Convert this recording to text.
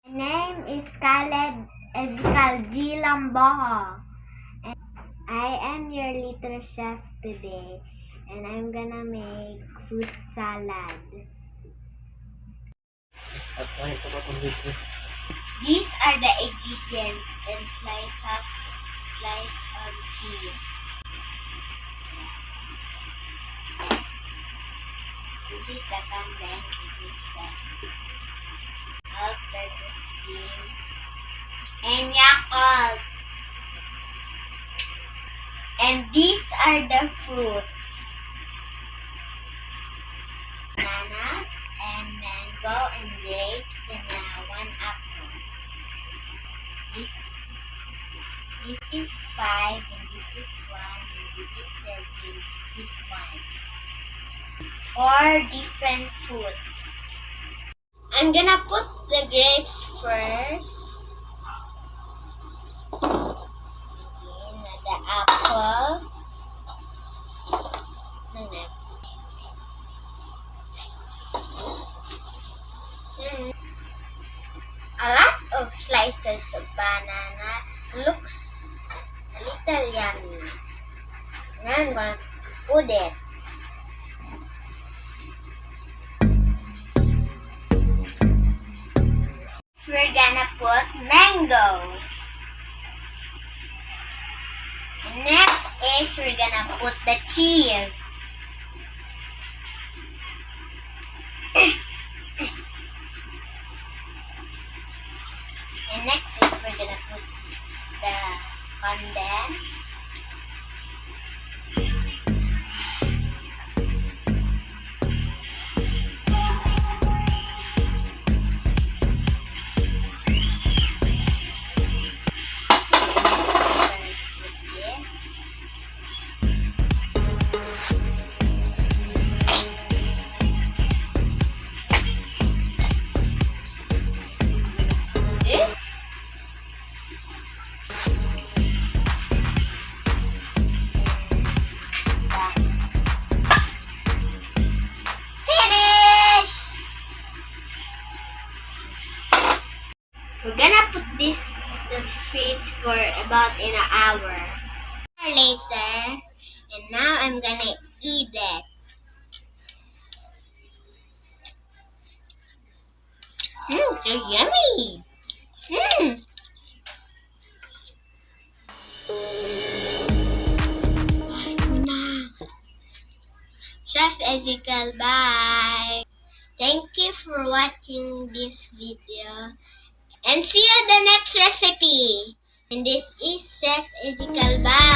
My name is Khaled Ezekiel G. Lamboho. And I am your little chef today. And I'm gonna make fruit salad. These are the ingredients and slice of cheese. This is the condensed, this is the all-purpose cream, and Yakult. And these are the fruits: bananas and mango and grapes and one apple. This is 5 and this is 1 and this is 13. This is 1. 4 different fruits. I'm gonna put the grapes first. Then the apple. The next. A lot of slices of banana looks a little yummy. Now I'm gonna put it. We're gonna put mango. Next is we're gonna put the cheese. And next is we're gonna put the condensed. We're gonna put this in the fridge for about an hour. Later, and now I'm gonna eat it. So yummy! Chef Ezekiel, bye! Thank you for watching this video. And see you in the next recipe. And this is Chef Ezekiel. Bye.